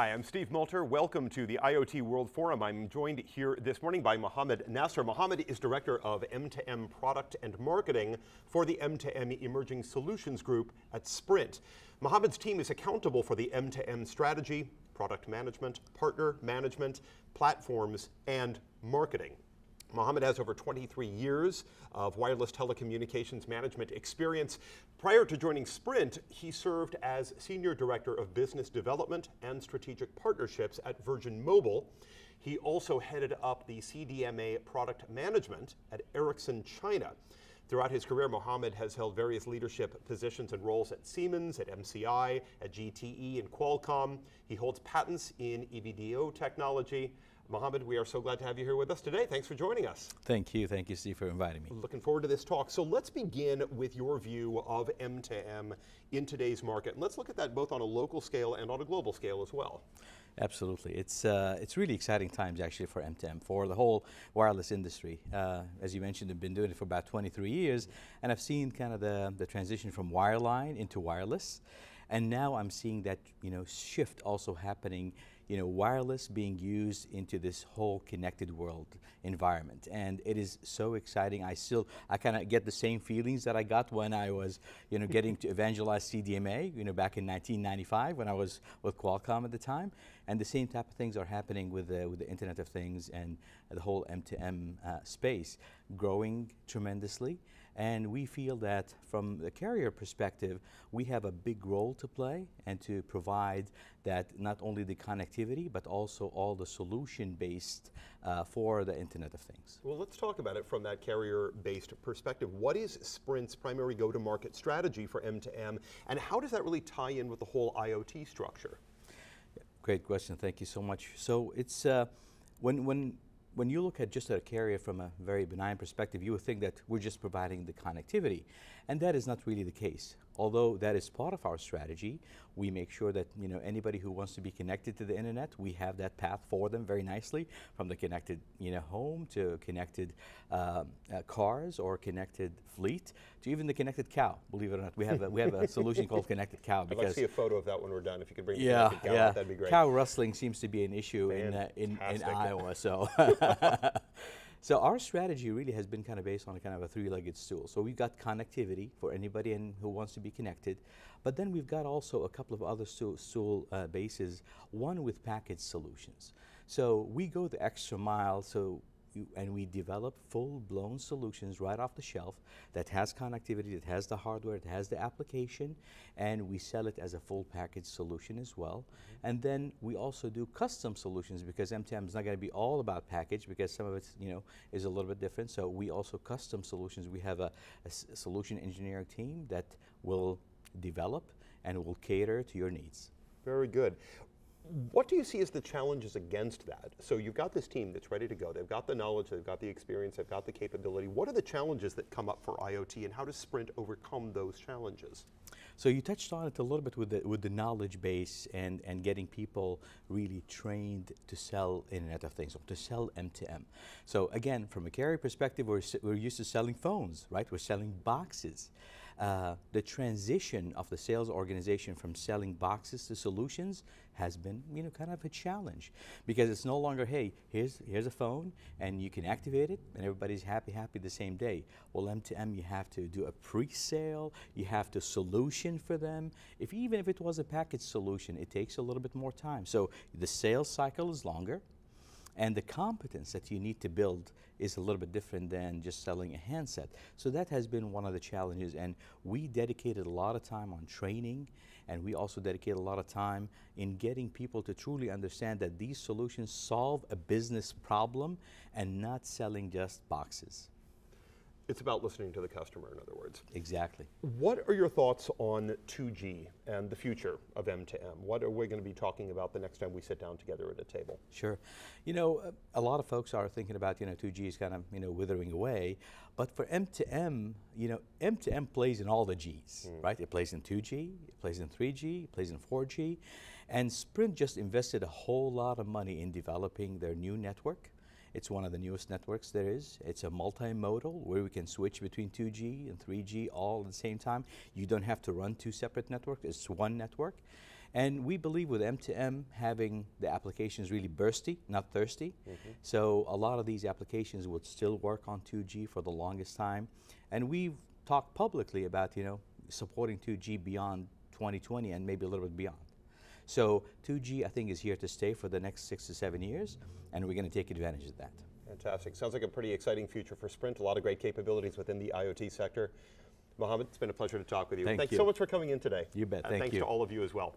Hi, I'm Steve Moulter. Welcome to the IoT World Forum. I'm joined here this morning by Mo Nasser. Mohammed is Director of M2M Product and Marketing for the M2M Emerging Solutions Group at Sprint. Mohammed's team is accountable for the M2M strategy, product management, partner management, platforms, and marketing. Mohammed has over 23 years of wireless telecommunications management experience. Prior to joining Sprint, he served as Senior Director of Business Development and Strategic Partnerships at Virgin Mobile. He also headed up the CDMA product management at Ericsson China. Throughout his career, Mohammed has held various leadership positions and roles at Siemens, at MCI, at GTE, and Qualcomm. He holds patents in EVDO technology. Mohammed, we are so glad to have you here with us today. Thanks for joining us. Thank you, Steve, for inviting me. Looking forward to this talk. So let's begin with your view of M2M in today's market. And let's look at that both on a local scale and on a global scale as well. Absolutely. It's really exciting times actually for M2M, for the whole wireless industry. As you mentioned, I've been doing it for about 23 years, and I've seen kind of the transition from wireline into wireless. And now I'm seeing that shift also happening, wireless being used into this whole connected world environment. And it is so exciting. I kind of get the same feelings that I got when I was, getting to evangelize CDMA, back in 1995 when I was with Qualcomm at the time. And the same type of things are happening with the Internet of Things and the whole M2M space growing tremendously. And we feel that from the carrier perspective, we have a big role to play and to provide that not only the connectivity, but also all the solution-based for the Internet of Things. Well, let's talk about it from that carrier-based perspective. What is Sprint's primary go-to-market strategy for M2M, and how does that really tie in with the whole IoT structure? Great question, thank you so much. So it's, when you look at just a carrier from a very benign perspective, you would think that we're just providing the connectivity. And that is not really the case. Although that is part of our strategy, we make sure that anybody who wants to be connected to the internet, we have that path for them very nicely, from the connected home to connected cars or connected fleet to even the connected cow. Believe it or not, we have a solution called Connected Cow. I'd like to see a photo of that when we're done. If you could bring the connected cow out, that'd be great. Cow rustling seems to be an issue in Iowa. So. So our strategy really has been kind of based on kind of a three-legged stool. So we've got connectivity for anybody who wants to be connected, but then we've got also a couple of other stool bases, one with package solutions. So we go the extra mile, and we develop full-blown solutions right off the shelf that has connectivity, that has the hardware, that has the application, and we sell it as a full package solution as well. And then we also do custom solutions, because M2M is not going to be all about package, because some of it is a little bit different. So we also custom solutions. We have a solution engineering team that will develop and will cater to your needs. Very good. What do you see as the challenges against that? So you've got this team that's ready to go. They've got the knowledge, they've got the experience, they've got the capability. What are the challenges that come up for IoT, and how does Sprint overcome those challenges? So you touched on it a little bit with the knowledge base and getting people really trained to sell Internet of Things, or to sell M2M. So again, from a carrier perspective, we're used to selling phones, right? We're selling boxes. The transition of the sales organization from selling boxes to solutions has been, kind of a challenge, because it's no longer, hey, here's a phone and you can activate it and everybody's happy the same day. Well, M2M, you have to do a pre-sale, you have to solution for them. Even if it was a package solution, it takes a little bit more time. So the sales cycle is longer, and the competence that you need to build is a little bit different than just selling a handset. So that has been one of the challenges, and we dedicated a lot of time on training, and we also dedicated a lot of time in getting people to truly understand that these solutions solve a business problem and not selling just boxes. It's about listening to the customer, in other words. Exactly. What are your thoughts on 2G and the future of M2M? What are we going to be talking about the next time we sit down together at a table? Sure. A lot of folks are thinking about, 2G is kind of, withering away. But for M2M, M2M plays in all the Gs, right? It plays in 2G, it plays in 3G, it plays in 4G. And Sprint just invested a whole lot of money in developing their new network. It's one of the newest networks there is. It's a multimodal where we can switch between 2G and 3G all at the same time. You don't have to run two separate networks, it's one network. And we believe with M2M having the applications really bursty, not thirsty. So a lot of these applications would still work on 2G for the longest time. And we've talked publicly about, supporting 2G beyond 2020 and maybe a little bit beyond. So 2G, I think, is here to stay for the next 6 to 7 years, and we're going to take advantage of that. Fantastic. Sounds like a pretty exciting future for Sprint. A lot of great capabilities within the IoT sector. Mohammed, it's been a pleasure to talk with you. Thank you so much for coming in today. You bet. And Thank thanks you. to all of you as well.